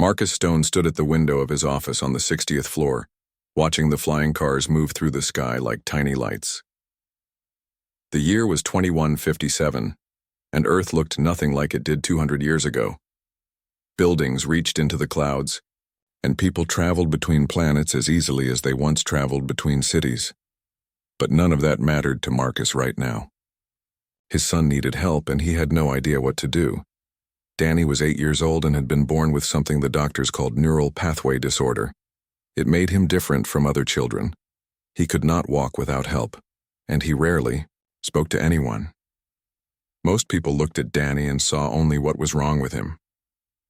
Marcus Stone stood at the window of his office on the 60th floor, watching the flying cars move through the sky like tiny lights. The year was 2157, and Earth looked nothing like it did 200 years ago. Buildings reached into the clouds, and people traveled between planets as easily as they once traveled between cities. But none of that mattered to Marcus right now. His son needed help, and he had no idea what to do. Danny was 8 years old and had been born with something the doctors called neural pathway disorder. It made him different from other children. He could not walk without help, and he rarely spoke to anyone. Most people looked at Danny and saw only what was wrong with him.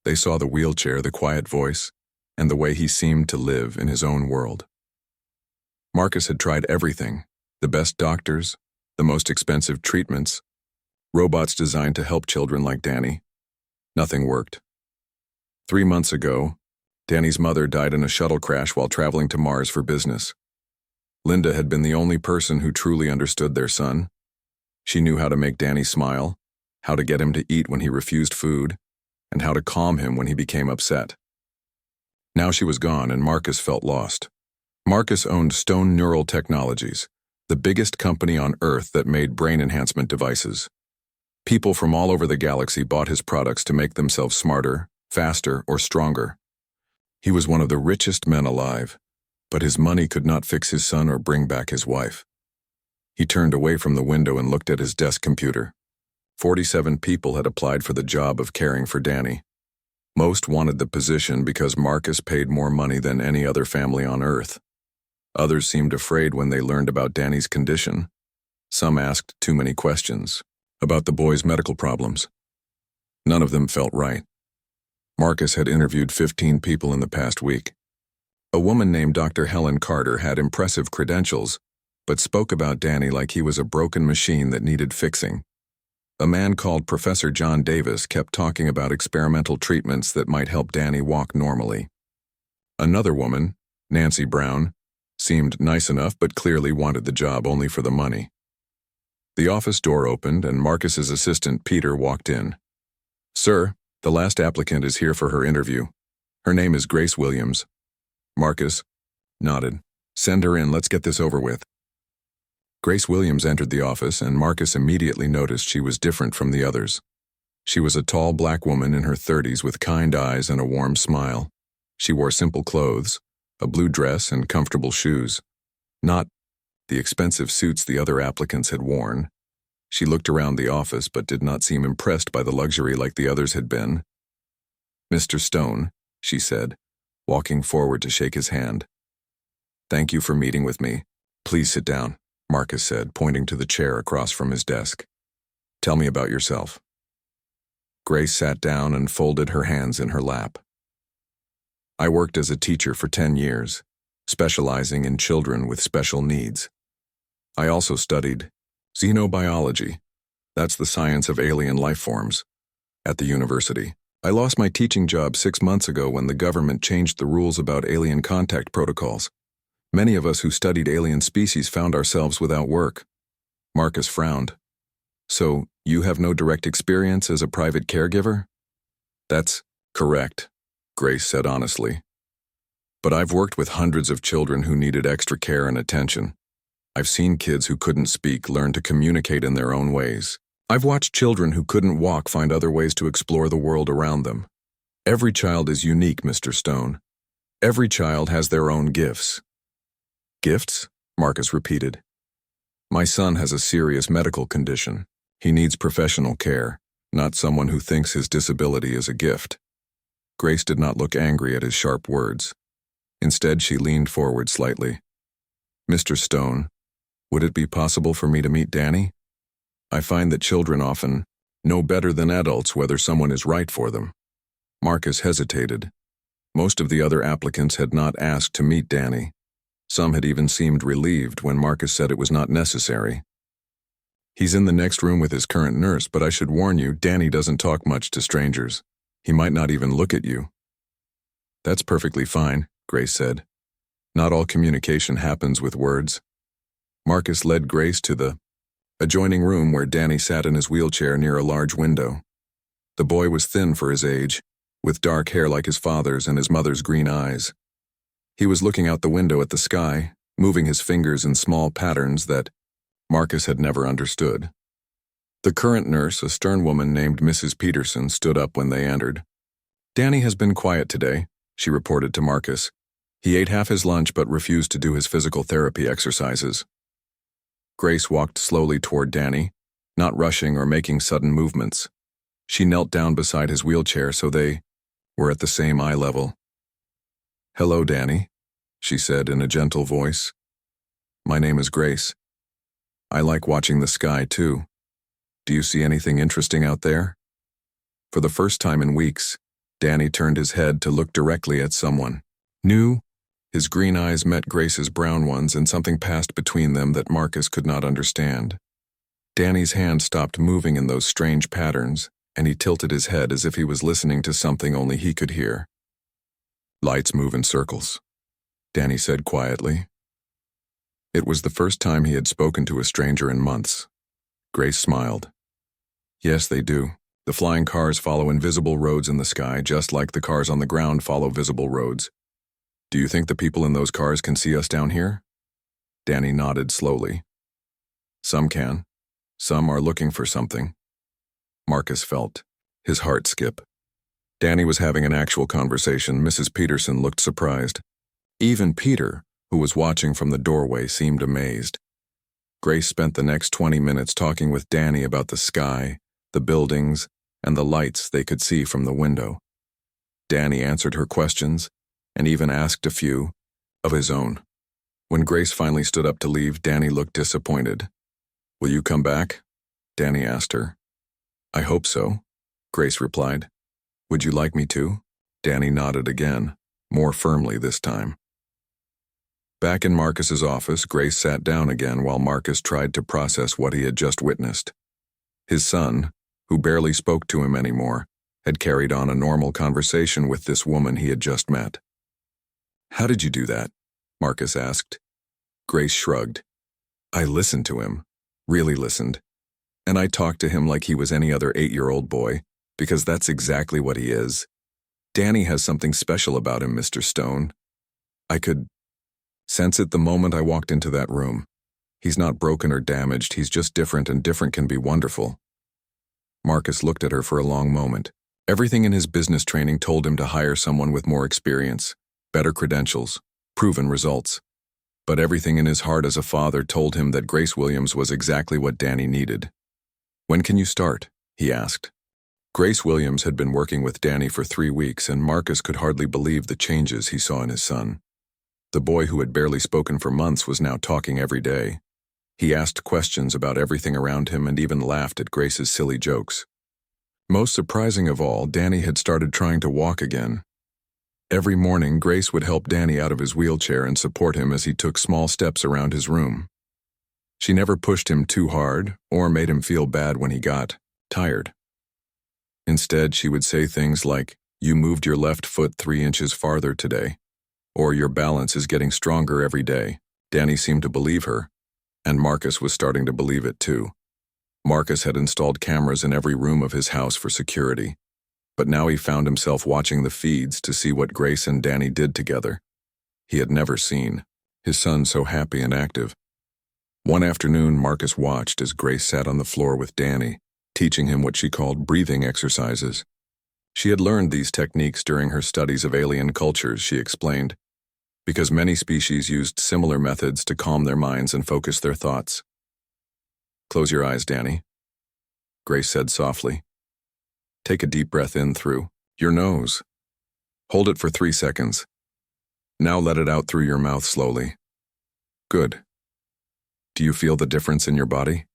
They saw the wheelchair, the quiet voice, and the way he seemed to live in his own world. Marcus had tried everything, the best doctors, the most expensive treatments, robots designed to help children like Danny. Nothing worked. 3 months ago, Danny's mother died in a shuttle crash while traveling to Mars for business. Linda had been the only person who truly understood their son. She knew how to make Danny smile, how to get him to eat when he refused food, and how to calm him when he became upset. Now she was gone, and Marcus felt lost. Marcus owned Stone Neural Technologies, the biggest company on Earth that made brain enhancement devices. People from all over the galaxy bought his products to make themselves smarter, faster, or stronger. He was one of the richest men alive, but his money could not fix his son or bring back his wife. He turned away from the window and looked at his desk computer. 47 people had applied for the job of caring for Danny. Most wanted the position because Marcus paid more money than any other family on Earth. Others seemed afraid when they learned about Danny's condition. Some asked too many questions about the boy's medical problems. None of them felt right. Marcus had interviewed 15 people in the past week. A woman named Dr. Helen Carter had impressive credentials, but spoke about Danny like he was a broken machine that needed fixing. A man called Professor John Davis kept talking about experimental treatments that might help Danny walk normally. Another woman, Nancy Brown, seemed nice enough but clearly wanted the job only for the money. The office door opened and Marcus's assistant Peter walked in. "Sir, the last applicant is here for her interview. Her name is Grace Williams." Marcus nodded. "Send her in, let's get this over with." Grace Williams entered the office, and Marcus immediately noticed she was different from the others. She was a tall black woman in her 30s with kind eyes and a warm smile. She wore simple clothes, a blue dress and comfortable shoes. Not the expensive suits the other applicants had worn. She looked around the office but did not seem impressed by the luxury like the others had been. "Mr. Stone," she said, walking forward to shake his hand. "Thank you for meeting with me. Please sit down," Marcus said, pointing to the chair across from his desk. "Tell me about yourself." Grace sat down and folded her hands in her lap. "I worked as a teacher for 10 years, specializing in children with special needs. I also studied xenobiology, that's the science of alien life forms, at the university. I lost my teaching job 6 months ago when the government changed the rules about alien contact protocols. Many of us who studied alien species found ourselves without work." Marcus frowned. "So, you have no direct experience as a private caregiver?" "That's correct," Grace said honestly. "But I've worked with hundreds of children who needed extra care and attention. I've seen kids who couldn't speak learn to communicate in their own ways. I've watched children who couldn't walk find other ways to explore the world around them. Every child is unique, Mr. Stone. Every child has their own gifts." "Gifts?" Marcus repeated. "My son has a serious medical condition. He needs professional care, not someone who thinks his disability is a gift." Grace did not look angry at his sharp words. Instead, she leaned forward slightly. "Mr. Stone, would it be possible for me to meet Danny? I find that children often know better than adults whether someone is right for them." Marcus hesitated. Most of the other applicants had not asked to meet Danny. Some had even seemed relieved when Marcus said it was not necessary. "He's in the next room with his current nurse, but I should warn you, Danny doesn't talk much to strangers. He might not even look at you." "That's perfectly fine," Grace said. "Not all communication happens with words." Marcus led Grace to the adjoining room where Danny sat in his wheelchair near a large window. The boy was thin for his age, with dark hair like his father's and his mother's green eyes. He was looking out the window at the sky, moving his fingers in small patterns that Marcus had never understood. The current nurse, a stern woman named Mrs. Peterson, stood up when they entered. "Danny has been quiet today," she reported to Marcus. "He ate half his lunch but refused to do his physical therapy exercises." Grace walked slowly toward Danny, not rushing or making sudden movements. She knelt down beside his wheelchair so they were at the same eye level. "Hello, Danny," she said in a gentle voice. "My name is Grace. I like watching the sky, too. Do you see anything interesting out there?" For the first time in weeks, Danny turned his head to look directly at someone new. His green eyes met Grace's brown ones, and something passed between them that Marcus could not understand. Danny's hand stopped moving in those strange patterns, and he tilted his head as if he was listening to something only he could hear. "Lights move in circles," Danny said quietly. It was the first time he had spoken to a stranger in months. Grace smiled. "Yes, they do. The flying cars follow invisible roads in the sky, just like the cars on the ground follow visible roads. Do you think the people in those cars can see us down here?" Danny nodded slowly. "Some can. Some are looking for something." Marcus felt his heart skip. Danny was having an actual conversation. Mrs. Peterson looked surprised. Even Peter, who was watching from the doorway, seemed amazed. Grace spent the next 20 minutes talking with Danny about the sky, the buildings, and the lights they could see from the window. Danny answered her questions and even asked a few of his own. When Grace finally stood up to leave, Danny looked disappointed. "Will you come back?" Danny asked her. "I hope so," Grace replied. "Would you like me to?" Danny nodded again, more firmly this time. Back in Marcus's office, Grace sat down again while Marcus tried to process what he had just witnessed. His son, who barely spoke to him anymore, had carried on a normal conversation with this woman he had just met. "How did you do that?" Marcus asked. Grace shrugged. "I listened to him, really listened. And I talked to him like he was any other 8-year-old boy, because that's exactly what he is. Danny has something special about him, Mr. Stone. I could sense it the moment I walked into that room. He's not broken or damaged, he's just different, and different can be wonderful." Marcus looked at her for a long moment. Everything in his business training told him to hire someone with more experience, better credentials, proven results. But everything in his heart as a father told him that Grace Williams was exactly what Danny needed. "When can you start?" he asked. Grace Williams had been working with Danny for 3 weeks, and Marcus could hardly believe the changes he saw in his son. The boy who had barely spoken for months was now talking every day. He asked questions about everything around him and even laughed at Grace's silly jokes. Most surprising of all, Danny had started trying to walk again. Every morning, Grace would help Danny out of his wheelchair and support him as he took small steps around his room. She never pushed him too hard or made him feel bad when he got tired. Instead, she would say things like, "You moved your left foot 3 inches farther today," or "Your balance is getting stronger every day." Danny seemed to believe her, and Marcus was starting to believe it too. Marcus had installed cameras in every room of his house for security, but now he found himself watching the feeds to see what Grace and Danny did together. He had never seen his son so happy and active. One afternoon, Marcus watched as Grace sat on the floor with Danny, teaching him what she called breathing exercises. She had learned these techniques during her studies of alien cultures, she explained, because many species used similar methods to calm their minds and focus their thoughts. "Close your eyes, Danny," Grace said softly. "Take a deep breath in through your nose. Hold it for 3 seconds. Now let it out through your mouth slowly. Good. Do you feel the difference in your body?"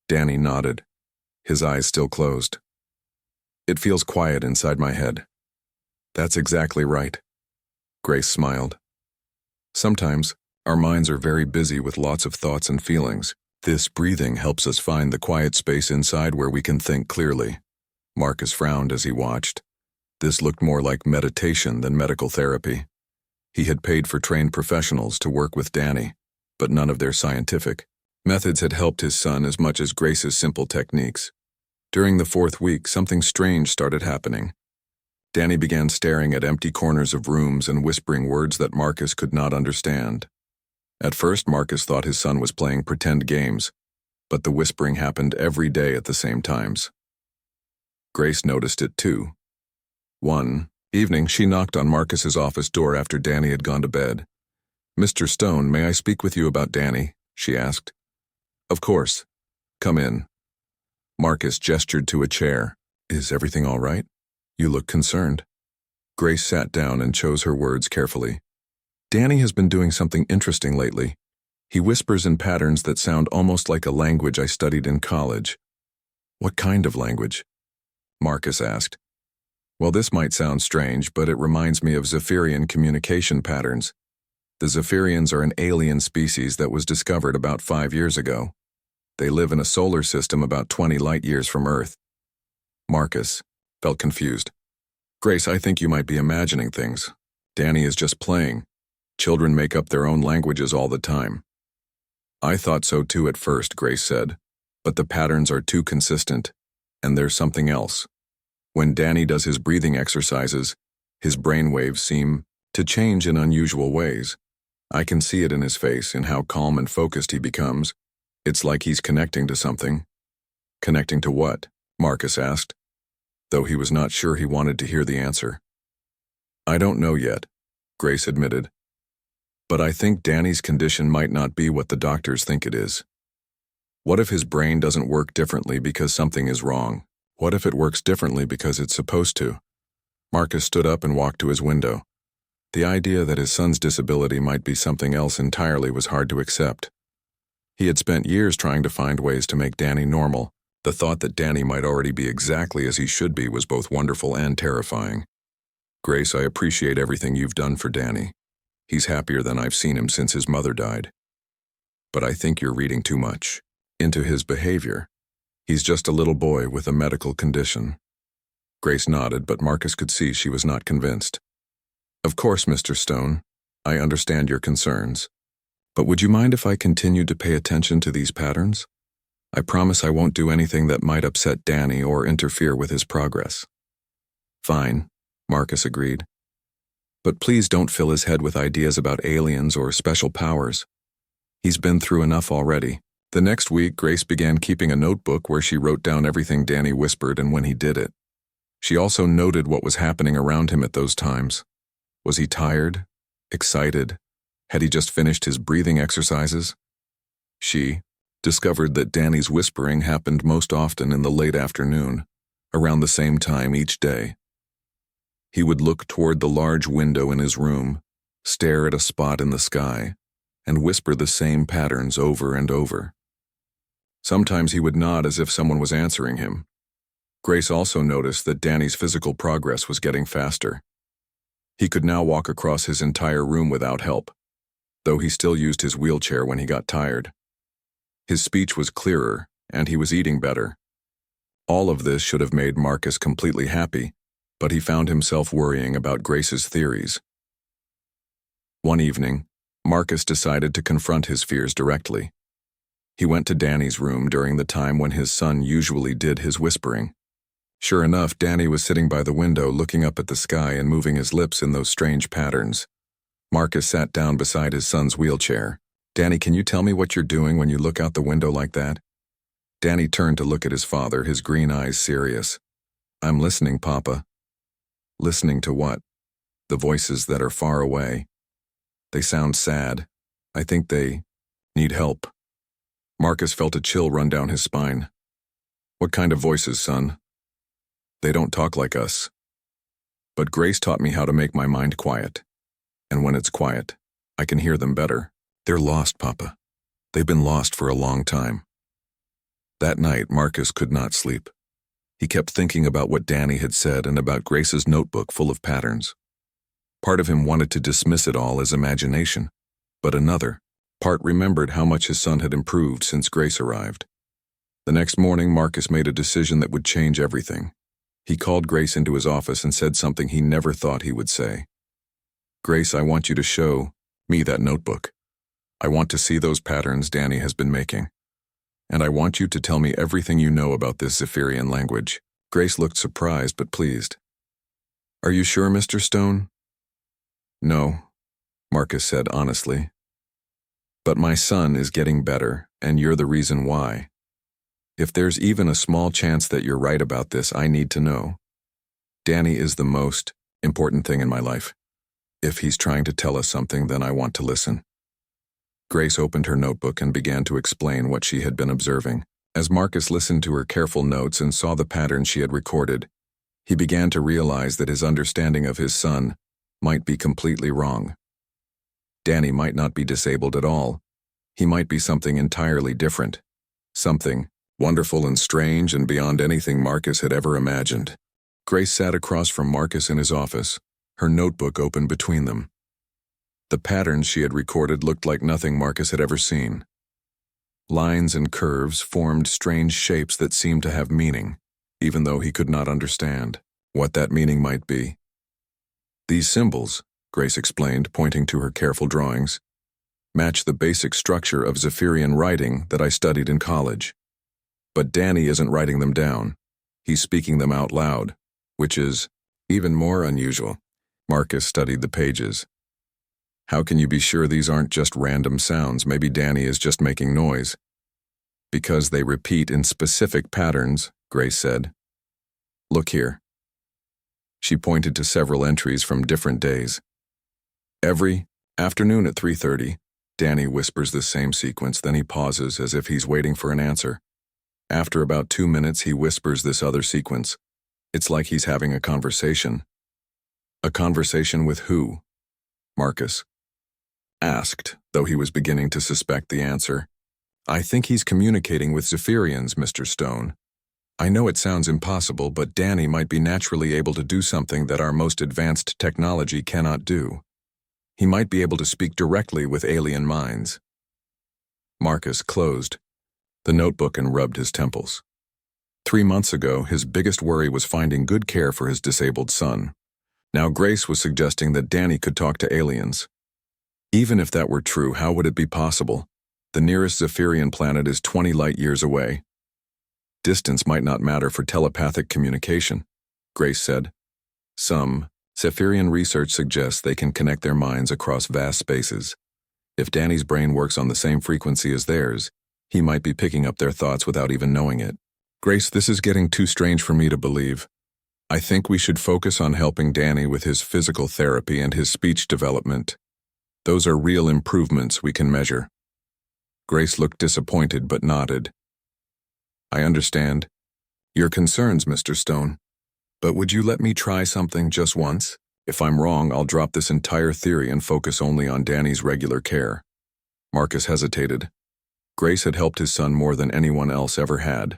Danny nodded, his eyes still closed. "It feels quiet inside my head." "That's exactly right." Grace smiled. "Sometimes, our minds are very busy with lots of thoughts and feelings. This breathing helps us find the quiet space inside where we can think clearly." Marcus frowned as he watched. This looked more like meditation than medical therapy. He had paid for trained professionals to work with Danny, but none of their scientific methods had helped his son as much as Grace's simple techniques. During the 4th week, something strange started happening. Danny began staring at empty corners of rooms and whispering words that Marcus could not understand. At first, Marcus thought his son was playing pretend games, but the whispering happened every day at the same times. Grace noticed it too. One evening, she knocked on Marcus's office door after Danny had gone to bed. "Mr. Stone, may I speak with you about Danny?" she asked. "Of course. Come in." Marcus gestured to a chair. "Is everything all right? You look concerned." Grace sat down and chose her words carefully. "Danny has been doing something interesting lately. He whispers in patterns that sound almost like a language I studied in college." "What kind of language?" Marcus asked. "Well, this might sound strange, but it reminds me of Zephyrian communication patterns. The Zephyrians are an alien species that was discovered about 5 years ago. They live in a solar system about 20 light years from Earth." Marcus felt confused. "Grace, I think you might be imagining things. Danny is just playing. Children make up their own languages all the time." "I thought so too at first," Grace said, "but the patterns are too consistent, and there's something else. When Danny does his breathing exercises, his brain waves seem to change in unusual ways. I can see it in his face, in how calm and focused he becomes. It's like he's connecting to something." "Connecting to what?" Marcus asked, though he was not sure he wanted to hear the answer. "I don't know yet," Grace admitted. "But I think Danny's condition might not be what the doctors think it is. What if his brain doesn't work differently because something is wrong? What if it works differently because it's supposed to?" Marcus stood up and walked to his window. The idea that his son's disability might be something else entirely was hard to accept. He had spent years trying to find ways to make Danny normal. The thought that Danny might already be exactly as he should be was both wonderful and terrifying. "Grace, I appreciate everything you've done for Danny. He's happier than I've seen him since his mother died. But I think you're reading too much into his behavior. He's just a little boy with a medical condition." Grace nodded, but Marcus could see she was not convinced. "Of course, Mr. Stone. I understand your concerns. But would you mind if I continued to pay attention to these patterns? I promise I won't do anything that might upset Danny or interfere with his progress." "Fine," Marcus agreed. "But please don't fill his head with ideas about aliens or special powers. He's been through enough already." The next week, Grace began keeping a notebook where she wrote down everything Danny whispered and when he did it. She also noted what was happening around him at those times. Was he tired? Excited? Had he just finished his breathing exercises? She discovered that Danny's whispering happened most often in the late afternoon, around the same time each day. He would look toward the large window in his room, stare at a spot in the sky, and whisper the same patterns over and over. Sometimes he would nod as if someone was answering him. Grace also noticed that Danny's physical progress was getting faster. He could now walk across his entire room without help, though he still used his wheelchair when he got tired. His speech was clearer, and he was eating better. All of this should have made Marcus completely happy, but he found himself worrying about Grace's theories. One evening, Marcus decided to confront his fears directly. He went to Danny's room during the time when his son usually did his whispering. Sure enough, Danny was sitting by the window looking up at the sky and moving his lips in those strange patterns. Marcus sat down beside his son's wheelchair. "Danny, can you tell me what you're doing when you look out the window like that?" Danny turned to look at his father, his green eyes serious. "I'm listening, Papa." "Listening to what?" "The voices that are far away. They sound sad. I think they need help." Marcus felt a chill run down his spine. "What kind of voices, son?" "They don't talk like us. But Grace taught me how to make my mind quiet. And when it's quiet, I can hear them better. They're lost, Papa. They've been lost for a long time." That night, Marcus could not sleep. He kept thinking about what Danny had said and about Grace's notebook full of patterns. Part of him wanted to dismiss it all as imagination, but another part remembered how much his son had improved since Grace arrived. The next morning, Marcus made a decision that would change everything. He called Grace into his office and said something he never thought he would say. "Grace, I want you to show me that notebook. I want to see those patterns Danny has been making. And I want you to tell me everything you know about this Zephyrian language." Grace looked surprised but pleased. Are you sure, Mr. Stone? No, Marcus said honestly. But my son is getting better, and you're the reason why. If there's even a small chance that you're right about this, I need to know. Danny is the most important thing in my life. If he's trying to tell us something, then I want to listen. Grace opened her notebook and began to explain what she had been observing. As Marcus listened to her careful notes and saw the patterns she had recorded, he began to realize that his understanding of his son might be completely wrong. Danny might not be disabled at all. He might be something entirely different. Something wonderful and strange and beyond anything Marcus had ever imagined. Grace sat across from Marcus in his office, her notebook open between them. The patterns she had recorded looked like nothing Marcus had ever seen. Lines and curves formed strange shapes that seemed to have meaning, even though he could not understand what that meaning might be. These symbols, Grace explained, pointing to her careful drawings, match the basic structure of Zephyrian writing that I studied in college. But Danny isn't writing them down. He's speaking them out loud, which is even more unusual. Marcus studied the pages. How can you be sure these aren't just random sounds? Maybe Danny is just making noise. Because they repeat in specific patterns, Grace said. Look here. She pointed to several entries from different days. Every afternoon at 3:30, Danny whispers the same sequence, then he pauses as if he's waiting for an answer. After about 2 minutes, he whispers this other sequence. It's like he's having a conversation. A conversation with who? Marcus asked, though he was beginning to suspect the answer. I think he's communicating with Zephyrians, Mr. Stone. I know it sounds impossible, but Danny might be naturally able to do something that our most advanced technology cannot do. He might be able to speak directly with alien minds. Marcus closed the notebook and rubbed his temples. 3 months ago, his biggest worry was finding good care for his disabled son. Now Grace was suggesting that Danny could talk to aliens. Even if that were true, how would it be possible? The nearest Zephyrian planet is 20 light years away. Distance might not matter for telepathic communication, Grace said. Some Zephyrian research suggests they can connect their minds across vast spaces. If Danny's brain works on the same frequency as theirs, he might be picking up their thoughts without even knowing it. Grace, this is getting too strange for me to believe. I think we should focus on helping Danny with his physical therapy and his speech development. Those are real improvements we can measure. Grace looked disappointed but nodded. I understand your concerns, Mr. Stone. But would you let me try something just once? If I'm wrong, I'll drop this entire theory and focus only on Danny's regular care. Marcus hesitated. Grace had helped his son more than anyone else ever had.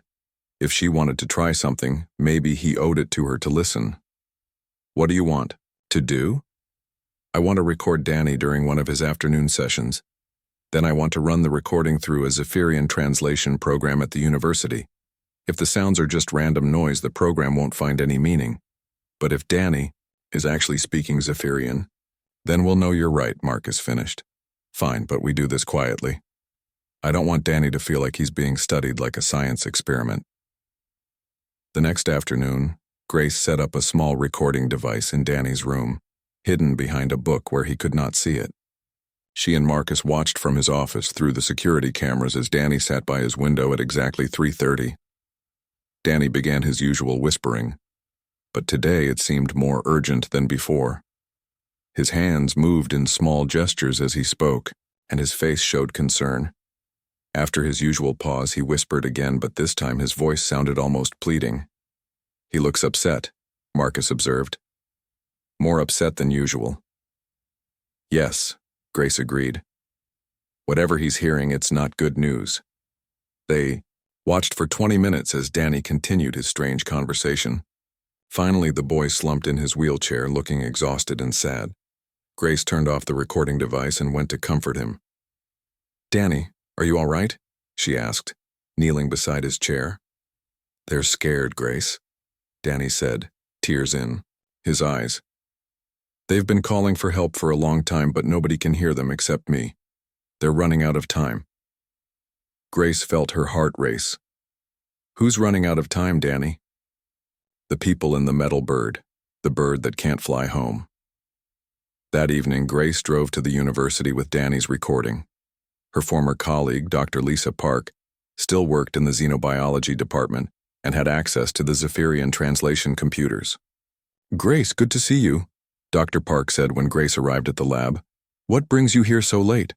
If she wanted to try something, maybe he owed it to her to listen. What do you want to do? I want to record Danny during one of his afternoon sessions. Then I want to run the recording through a Zephyrian translation program at the university. If the sounds are just random noise, the program won't find any meaning. But if Danny is actually speaking Zephyrian, then we'll know you're right, Marcus finished. Fine, but we do this quietly. I don't want Danny to feel like he's being studied like a science experiment. The next afternoon, Grace set up a small recording device in Danny's room, hidden behind a book where he could not see it. She and Marcus watched from his office through the security cameras as Danny sat by his window at exactly 3:30. Danny began his usual whispering, but today it seemed more urgent than before. His hands moved in small gestures as he spoke, and his face showed concern. After his usual pause, he whispered again, but this time his voice sounded almost pleading. He looks upset, Marcus observed. More upset than usual. Yes, Grace agreed. Whatever he's hearing, it's not good news. They watched for 20 minutes as Danny continued his strange conversation. Finally, the boy slumped in his wheelchair, looking exhausted and sad. Grace turned off the recording device and went to comfort him. Danny, are you all right? She asked, kneeling beside his chair. They're scared, Grace, Danny said, tears in his eyes. They've been calling for help for a long time, but nobody can hear them except me. They're running out of time. Grace felt her heart race. Who's running out of time, Danny? The people in the metal bird. the bird that can't fly home. That evening, Grace drove to the university with Danny's recording. Her former colleague, Dr. Lisa Park, still worked in the xenobiology department and had access to the Zephyrian translation computers. "Grace, good to see you," Dr. Park said when Grace arrived at the lab. "What brings you here so late?"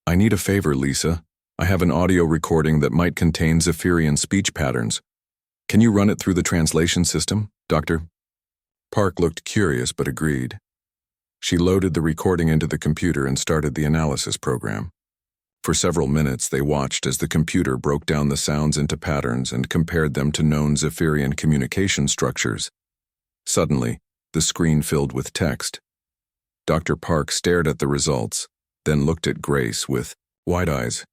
"I need a favor, Lisa. I have an audio recording that might contain Zephyrian speech patterns. Can you run it through the translation system, Dr.?" Park looked curious but agreed. She loaded the recording into the computer and started the analysis program. For several minutes, they watched as the computer broke down the sounds into patterns and compared them to known Zephyrian communication structures. Suddenly, the screen filled with text. Dr. Park stared at the results, then looked at Grace with wide eyes.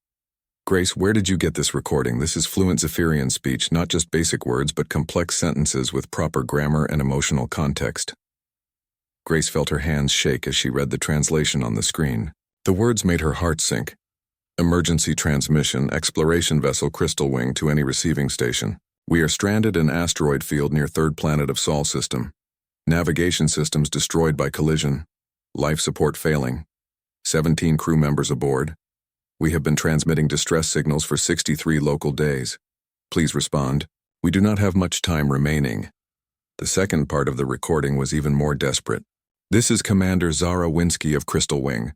"Grace, where did you get this recording? This is fluent Zephyrian speech, not just basic words, but complex sentences with proper grammar and emotional context." Grace felt her hands shake as she read the translation on the screen. The words made her heart sink. "Emergency transmission, exploration vessel Crystal Wing to any receiving station. We are stranded in asteroid field near third planet of Sol system. Navigation systems destroyed by collision. Life support failing. 17 crew members aboard. We have been transmitting distress signals for 63 local days. Please respond. We do not have much time remaining." The second part of the recording was even more desperate. "This is Commander Zara Winsky of Crystal Wing.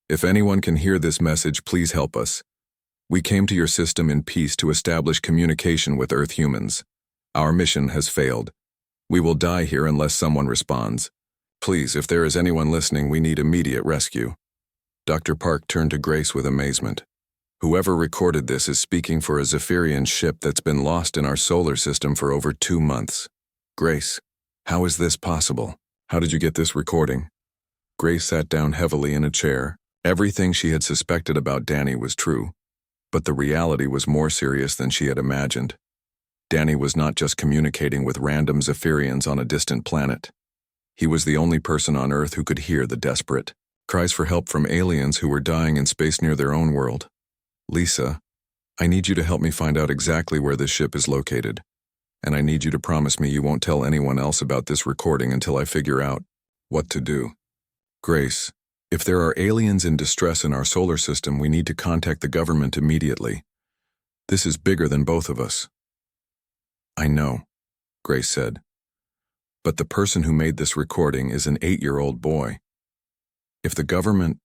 If anyone can hear this message, please help us. We came to your system in peace to establish communication with Earth humans. Our mission has failed. We will die here unless someone responds. Please, if there is anyone listening, we need immediate rescue." Dr. Park turned to Grace with amazement. "Whoever recorded this is speaking for a Zephyrian ship that's been lost in our solar system for over 2 months. Grace, how is this possible? How did you get this recording?" Grace sat down heavily in a chair. Everything she had suspected about Danny was true, but the reality was more serious than she had imagined. Danny was not just communicating with random Zephyrians on a distant planet. He was the only person on Earth who could hear the desperate cries for help from aliens who were dying in space near their own world. "Lisa, I need you to help me find out exactly where this ship is located, and I need you to promise me you won't tell anyone else about this recording until I figure out what to do." "Grace, if there are aliens in distress in our solar system, we need to contact the government immediately. This is bigger than both of us." "I know," Grace said. "But the person who made this recording is an 8-year-old boy. If the government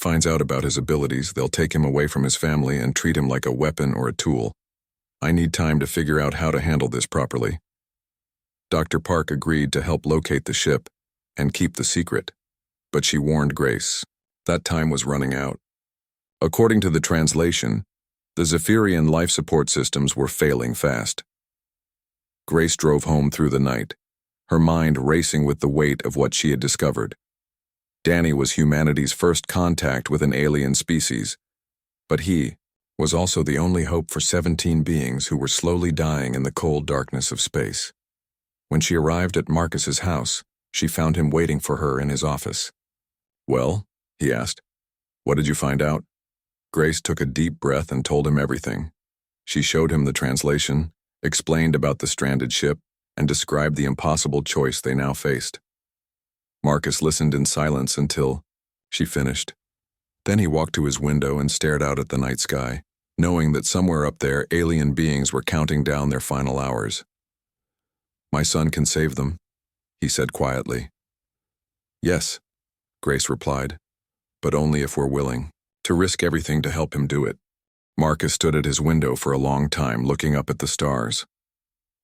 finds out about his abilities, they'll take him away from his family and treat him like a weapon or a tool. I need time to figure out how to handle this properly." Dr. Park agreed to help locate the ship and keep the secret, but she warned Grace that time was running out. According to the translation, the Zephyrian life support systems were failing fast. Grace drove home through the night, her mind racing with the weight of what she had discovered. Danny was humanity's first contact with an alien species, but he was also the only hope for 17 beings who were slowly dying in the cold darkness of space. When she arrived at Marcus's house, she found him waiting for her in his office. "Well," he asked, "what did you find out?" Grace took a deep breath and told him everything. She showed him the translation, explained about the stranded ship, and described the impossible choice they now faced. Marcus listened in silence until she finished. Then he walked to his window and stared out at the night sky, knowing that somewhere up there alien beings were counting down their final hours. "My son can save them," he said quietly. "Yes," Grace replied, "but only if we're willing to risk everything to help him do it." Marcus stood at his window for a long time, looking up at the stars.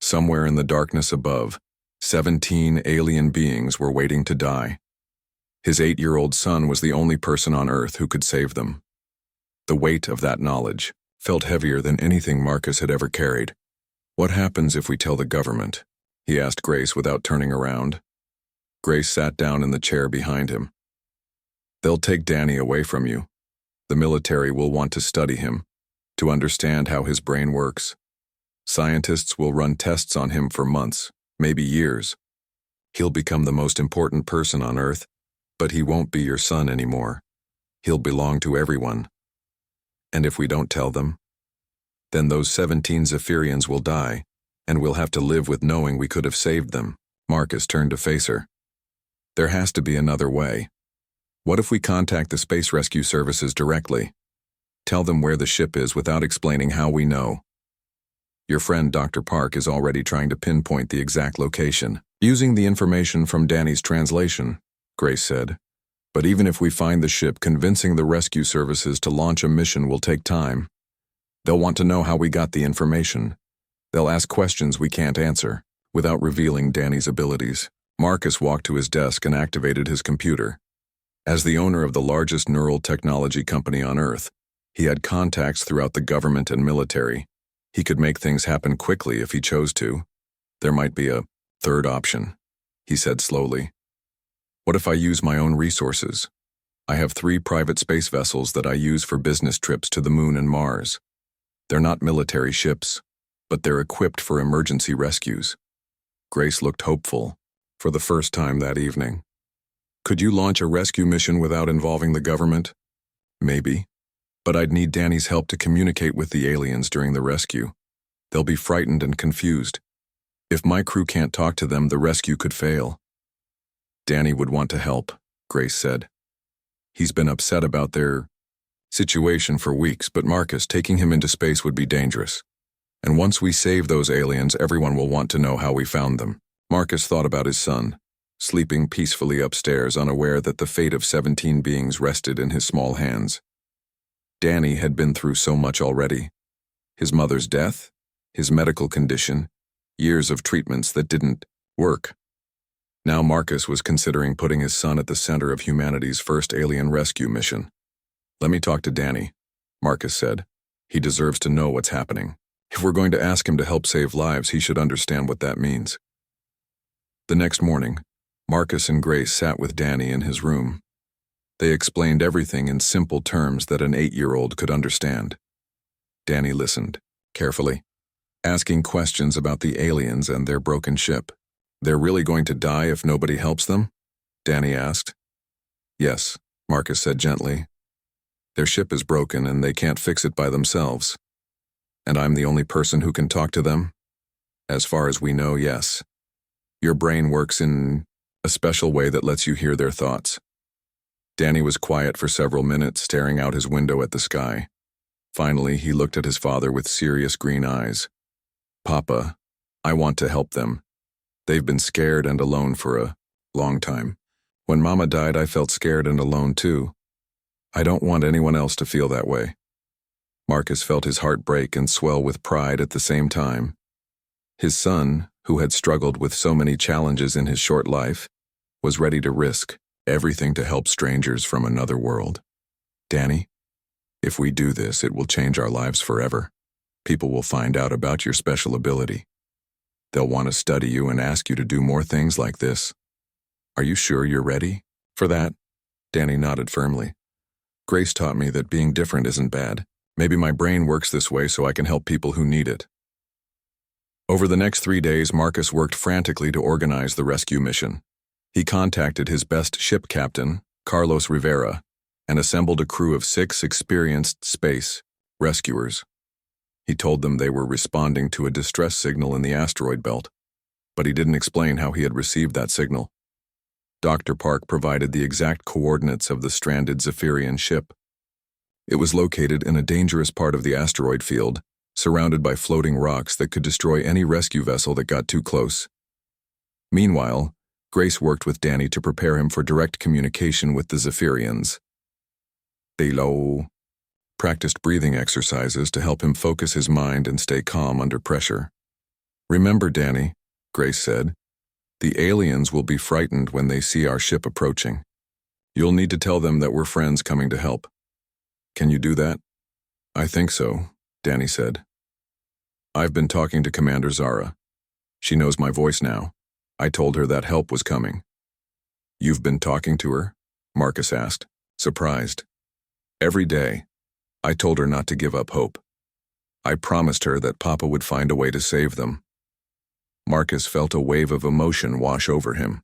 Somewhere in the darkness above, 17 alien beings were waiting to die. His 8-year-old son was the only person on Earth who could save them. The weight of that knowledge felt heavier than anything Marcus had ever carried. "What happens if we tell the government?" he asked Grace without turning around. Grace sat down in the chair behind him. "They'll take Danny away from you. The military will want to study him, to understand how his brain works. Scientists will run tests on him for months, maybe years. He'll become the most important person on Earth, but he won't be your son anymore. He'll belong to everyone. And if we don't tell them, then those 17 Zephyrians will die, and we'll have to live with knowing we could have saved them." Marcus turned to face her. There has to be another way. What if we contact the Space Rescue Services directly? Tell them where the ship is without explaining how we know. Your friend Dr. Park is already trying to pinpoint the exact location, using the information from Danny's translation, Grace said. But even if we find the ship, convincing the rescue services to launch a mission will take time. They'll want to know how we got the information. They'll ask questions we can't answer. Without revealing Danny's abilities, Marcus walked to his desk and activated his computer. As the owner of the largest neural technology company on Earth, he had contacts throughout the government and military. He could make things happen quickly if he chose to. There might be a third option, he said slowly. What if I use my own resources? I have 3 private space vessels that I use for business trips to the Moon and Mars. They're not military ships, but they're equipped for emergency rescues. Grace looked hopeful, for the first time that evening. Could you launch a rescue mission without involving the government? Maybe. But I'd need Danny's help to communicate with the aliens during the rescue. They'll be frightened and confused. If my crew can't talk to them, the rescue could fail. Danny would want to help, Grace said. He's been upset about their situation for weeks, but Marcus, taking him into space would be dangerous. And once we save those aliens, everyone will want to know how we found them. Marcus thought about his son, sleeping peacefully upstairs, unaware that the fate of 17 beings rested in his small hands. Danny had been through so much already. His mother's death, his medical condition, years of treatments that didn't work. Now Marcus was considering putting his son at the center of humanity's first alien rescue mission. Let me talk to Danny, Marcus said. He deserves to know what's happening. If we're going to ask him to help save lives, he should understand what that means. The next morning, Marcus and Grace sat with Danny in his room. They explained everything in simple terms that an 8-year-old could understand. Danny listened, carefully, asking questions about the aliens and their broken ship. They're really going to die if nobody helps them? Danny asked. Yes, Marcus said gently. Their ship is broken and they can't fix it by themselves. And I'm the only person who can talk to them? As far as we know, yes. Your brain works in a special way that lets you hear their thoughts. Danny was quiet for several minutes, staring out his window at the sky. Finally, he looked at his father with serious green eyes. Papa, I want to help them. They've been scared and alone for a long time. When Mama died, I felt scared and alone too. I don't want anyone else to feel that way. Marcus felt his heart break and swell with pride at the same time. His son, who had struggled with so many challenges in his short life, was ready to risk everything to help strangers from another world. Danny, if we do this, it will change our lives forever. People will find out about your special ability. They'll want to study you and ask you to do more things like this. Are you sure you're ready for that? Danny nodded firmly. Grace taught me that being different isn't bad. Maybe my brain works this way so I can help people who need it. Over the next 3 days, Marcus worked frantically to organize the rescue mission. He contacted his best ship captain, Carlos Rivera, and assembled a crew of 6 experienced space rescuers. He told them they were responding to a distress signal in the asteroid belt, but he didn't explain how he had received that signal. Dr. Park provided the exact coordinates of the stranded Zephyrian ship. It was located in a dangerous part of the asteroid field, surrounded by floating rocks that could destroy any rescue vessel that got too close. Meanwhile, Grace worked with Danny to prepare him for direct communication with the Zephyrians. They practiced breathing exercises to help him focus his mind and stay calm under pressure. Remember, Danny, Grace said, the aliens will be frightened when they see our ship approaching. You'll need to tell them that we're friends coming to help. Can you do that? I think so, Danny said. I've been talking to Commander Zara. She knows my voice now. I told her that help was coming. You've been talking to her? Marcus asked, surprised. Every day. I told her not to give up hope. I promised her that Papa would find a way to save them. Marcus felt a wave of emotion wash over him.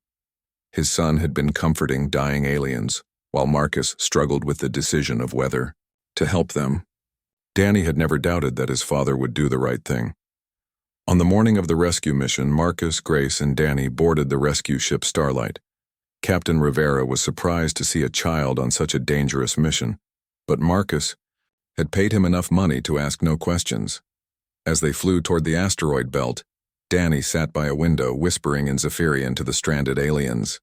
His son had been comforting dying aliens, while Marcus struggled with the decision of whether to help them. Danny had never doubted that his father would do the right thing. On the morning of the rescue mission, Marcus, Grace, and Danny boarded the rescue ship Starlight. Captain Rivera was surprised to see a child on such a dangerous mission, but Marcus had paid him enough money to ask no questions. As they flew toward the asteroid belt, Danny sat by a window whispering in Zephyrian to the stranded aliens.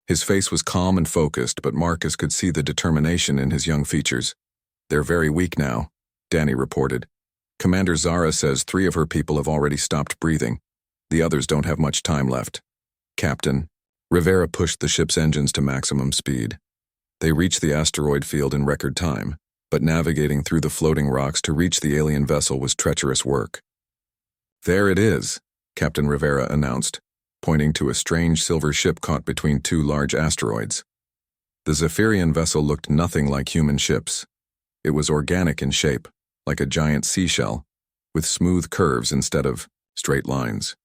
His face was calm and focused, but Marcus could see the determination in his young features. "They're very weak now," Danny reported. "Commander Zara says 3 of her people have already stopped breathing. The others don't have much time left." "Captain." Rivera pushed the ship's engines to maximum speed. They reached the asteroid field in record time, but navigating through the floating rocks to reach the alien vessel was treacherous work. "There it is," Captain Rivera announced, pointing to a strange silver ship caught between 2 large asteroids. The Zephyrian vessel looked nothing like human ships. It was organic in shape, like a giant seashell, with smooth curves instead of straight lines.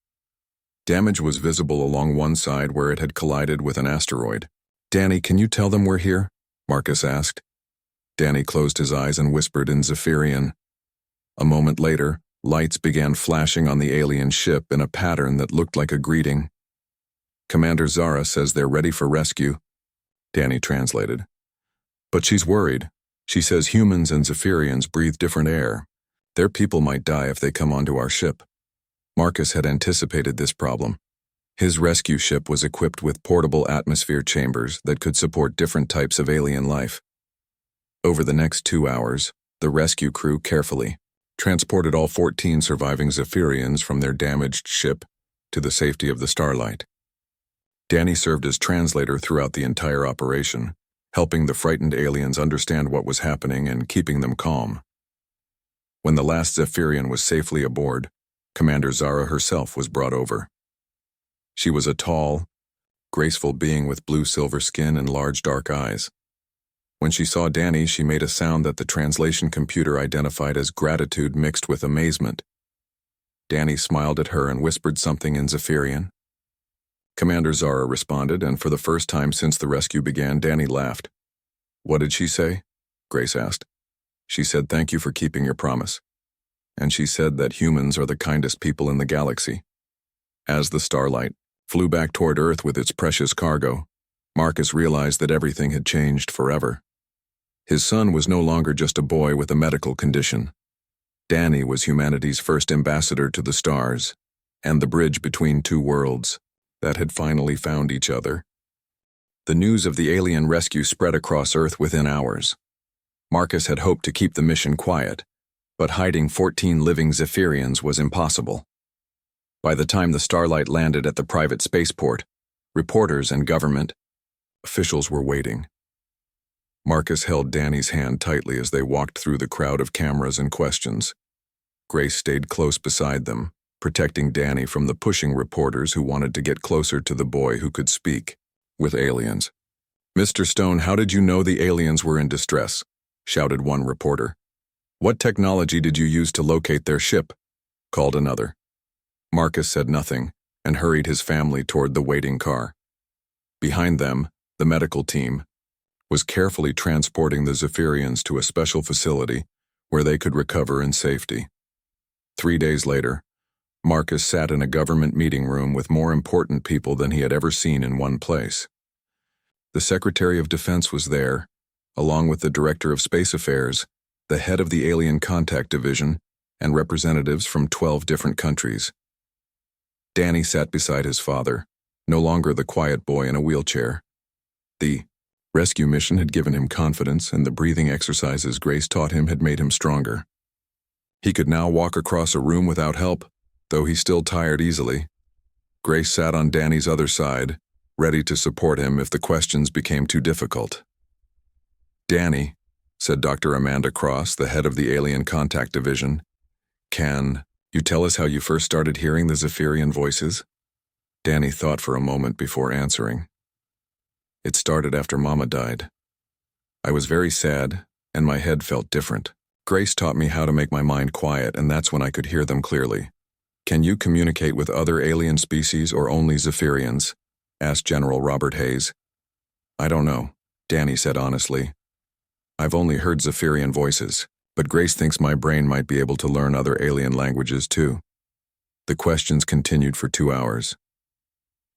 Damage was visible along one side where it had collided with an asteroid. "Danny, can you tell them we're here?" Marcus asked. Danny closed his eyes and whispered in Zephyrian. A moment later, lights began flashing on the alien ship in a pattern that looked like a greeting. "Commander Zara says they're ready for rescue," Danny translated. "But she's worried. She says humans and Zephyrians breathe different air. Their people might die if they come onto our ship." Marcus had anticipated this problem. His rescue ship was equipped with portable atmosphere chambers that could support different types of alien life. Over the next 2 hours, the rescue crew carefully transported all 14 surviving Zephyrians from their damaged ship to the safety of the Starlight. Danny served as translator throughout the entire operation, helping the frightened aliens understand what was happening and keeping them calm. When the last Zephyrian was safely aboard, Commander Zara herself was brought over. She was a tall, graceful being with blue-silver skin and large dark eyes. When she saw Danny, she made a sound that the translation computer identified as gratitude mixed with amazement. Danny smiled at her and whispered something in Zephyrian. Commander Zara responded, and for the first time since the rescue began, Danny laughed. "What did she say?" Grace asked. "She said thank you for keeping your promise. And she said that humans are the kindest people in the galaxy." As the Starlight flew back toward Earth with its precious cargo, Marcus realized that everything had changed forever. His son was no longer just a boy with a medical condition. Danny was humanity's first ambassador to the stars, and the bridge between 2 worlds that had finally found each other. The news of the alien rescue spread across Earth within hours. Marcus had hoped to keep the mission quiet, but hiding 14 living Zephyrians was impossible. By the time the Starlight landed at the private spaceport, reporters and government officials were waiting. Marcus held Danny's hand tightly as they walked through the crowd of cameras and questions. Grace stayed close beside them, protecting Danny from the pushing reporters who wanted to get closer to the boy who could speak with aliens. "Mr. Stone, how did you know the aliens were in distress?" shouted one reporter. "What technology did you use to locate their ship?" called another. Marcus said nothing and hurried his family toward the waiting car. Behind them, the medical team was carefully transporting the Zephyrians to a special facility where they could recover in safety. 3 days later, Marcus sat in a government meeting room with more important people than he had ever seen in one place. The Secretary of Defense was there, along with the Director of Space Affairs, the head of the Alien Contact Division, and representatives from 12 different countries. Danny sat beside his father, no longer the quiet boy in a wheelchair. The rescue mission had given him confidence, and the breathing exercises Grace taught him had made him stronger. He could now walk across a room without help, though he still tired easily. Grace sat on Danny's other side, ready to support him if the questions became too difficult. "Danny," said Dr. Amanda Cross, the head of the Alien Contact Division, "can you tell us how you first started hearing the Zephyrian voices?" Danny thought for a moment before answering. "It started after Mama died. I was very sad, and my head felt different. Grace taught me how to make my mind quiet, and that's when I could hear them clearly." "Can you communicate with other alien species or only Zephyrians?" asked General Robert Hayes. "I don't know," Danny said honestly. "I've only heard Zephyrian voices, but Grace thinks my brain might be able to learn other alien languages too." The questions continued for 2 hours.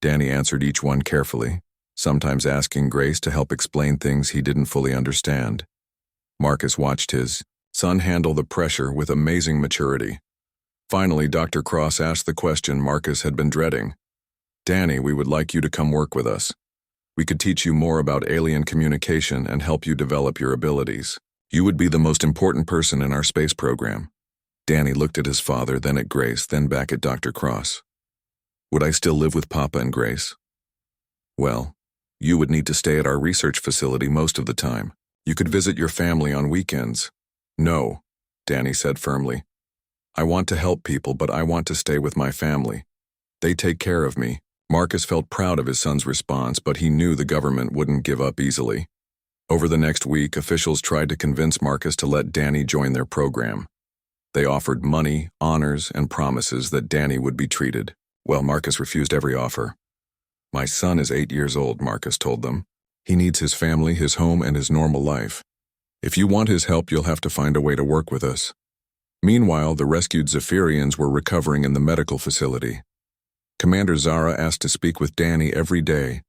Danny answered each one carefully, sometimes asking Grace to help explain things he didn't fully understand. Marcus watched his son handle the pressure with amazing maturity. Finally, Dr. Cross asked the question Marcus had been dreading. "Danny, we would like you to come work with us. We could teach you more about alien communication and help you develop your abilities. You would be the most important person in our space program." Danny looked at his father, then at Grace, then back at Dr. Cross. "Would I still live with Papa and Grace?" "Well, you would need to stay at our research facility most of the time. You could visit your family on weekends." "No," Danny said firmly. "I want to help people, but I want to stay with my family. They take care of me." Marcus felt proud of his son's response, but he knew the government wouldn't give up easily. Over the next week, officials tried to convince Marcus to let Danny join their program. They offered money, honors, and promises that Danny would be treated. Well, Marcus refused every offer. "My son is 8 years old," Marcus told them. "He needs his family, his home, and his normal life. If you want his help, you'll have to find a way to work with us." Meanwhile, the rescued Zephyrians were recovering in the medical facility. Commander Zara asked to speak with Danny every day,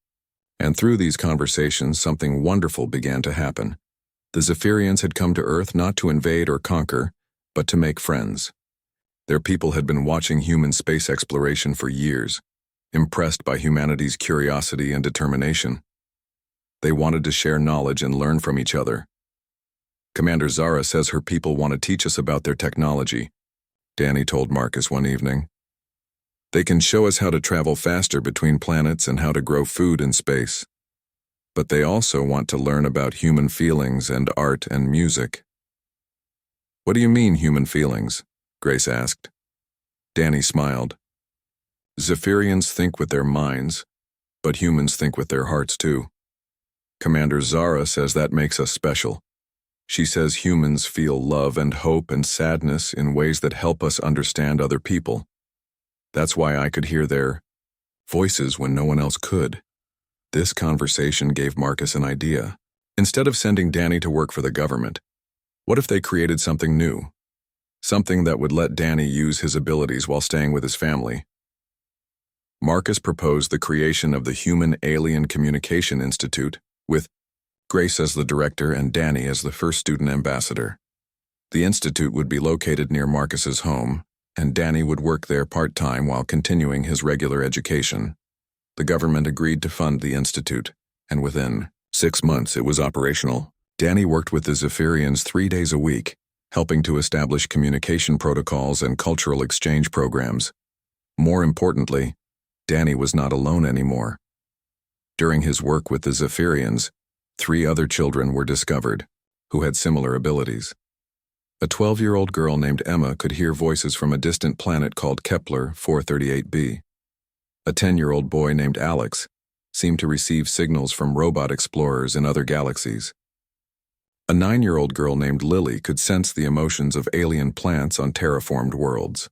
and through these conversations, something wonderful began to happen. The Zephyrians had come to Earth not to invade or conquer, but to make friends. Their people had been watching human space exploration for years, impressed by humanity's curiosity and determination. They wanted to share knowledge and learn from each other. "Commander Zara says her people want to teach us about their technology," Danny told Marcus one evening. "They can show us how to travel faster between planets and how to grow food in space. But they also want to learn about human feelings and art and music." "What do you mean, human feelings?" Grace asked. Danny smiled. "Zephyrians think with their minds, but humans think with their hearts too. Commander Zara says that makes us special. She says humans feel love and hope and sadness in ways that help us understand other people. That's why I could hear their voices when no one else could." This conversation gave Marcus an idea. Instead of sending Danny to work for the government, what if they created something new? Something that would let Danny use his abilities while staying with his family. Marcus proposed the creation of the Human Alien Communication Institute, with Grace as the director and Danny as the first student ambassador. The institute would be located near Marcus's home, and Danny would work there part-time while continuing his regular education. The government agreed to fund the institute, and within 6 months it was operational. Danny worked with the Zephyrians 3 days a week, helping to establish communication protocols and cultural exchange programs. More importantly, Danny was not alone anymore. During his work with the Zephyrians, 3 other children were discovered, who had similar abilities. A 12-year-old girl named Emma could hear voices from a distant planet called Kepler 438b. A 10-year-old boy named Alex seemed to receive signals from robot explorers in other galaxies. A 9-year-old girl named Lily could sense the emotions of alien plants on terraformed worlds.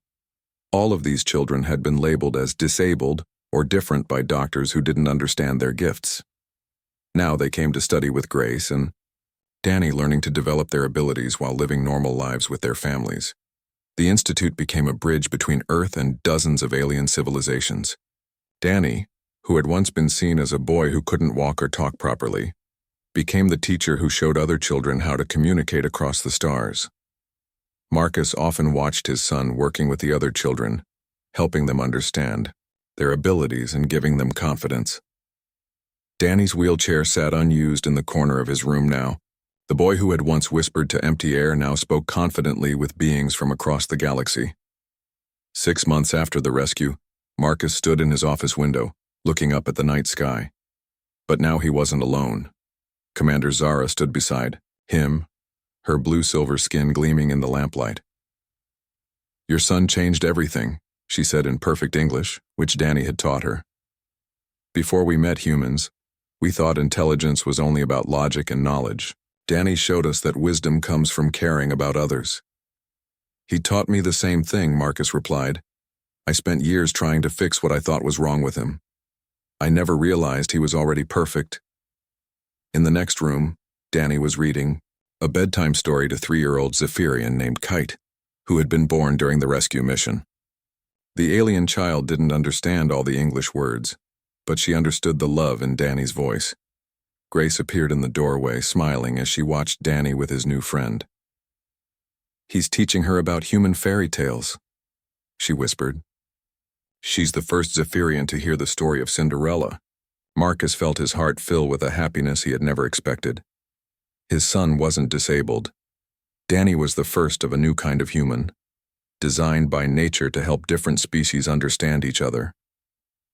All of these children had been labeled as disabled or different by doctors who didn't understand their gifts. Now they came to study with Grace and Danny, learning to develop their abilities while living normal lives with their families. The institute became a bridge between Earth and dozens of alien civilizations. Danny, who had once been seen as a boy who couldn't walk or talk properly, became the teacher who showed other children how to communicate across the stars. Marcus often watched his son working with the other children, helping them understand their abilities and giving them confidence. Danny's wheelchair sat unused in the corner of his room now. The boy who had once whispered to empty air now spoke confidently with beings from across the galaxy. 6 months after the rescue, Marcus stood in his office window, looking up at the night sky. But now he wasn't alone. Commander Zara stood beside him, her blue-silver skin gleaming in the lamplight. "Your son changed everything," she said in perfect English, which Danny had taught her. "Before we met humans, we thought intelligence was only about logic and knowledge. Danny showed us that wisdom comes from caring about others." "He taught me the same thing," Marcus replied. "I spent years trying to fix what I thought was wrong with him. I never realized he was already perfect." In the next room, Danny was reading a bedtime story to 3-year-old Zephyrian named Kite, who had been born during the rescue mission. The alien child didn't understand all the English words, but she understood the love in Danny's voice. Grace appeared in the doorway, smiling as she watched Danny with his new friend. "He's teaching her about human fairy tales," she whispered. "She's the first Zephyrian to hear the story of Cinderella." Marcus felt his heart fill with a happiness he had never expected. His son wasn't disabled. Danny was the first of a new kind of human, designed by nature to help different species understand each other.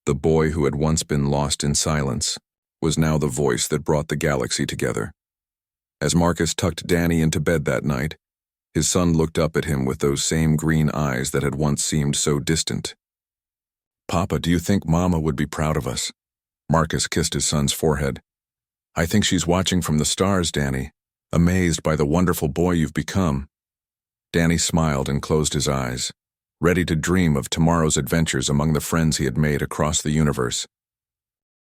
The boy who had once been lost in silence was now the voice that brought the galaxy together. As Marcus tucked Danny into bed that night, his son looked up at him with those same green eyes that had once seemed so distant. "Papa, do you think Mama would be proud of us?" Marcus kissed his son's forehead. "I think she's watching from the stars, Danny, amazed by the wonderful boy you've become." Danny smiled and closed his eyes, ready to dream of tomorrow's adventures among the friends he had made across the universe.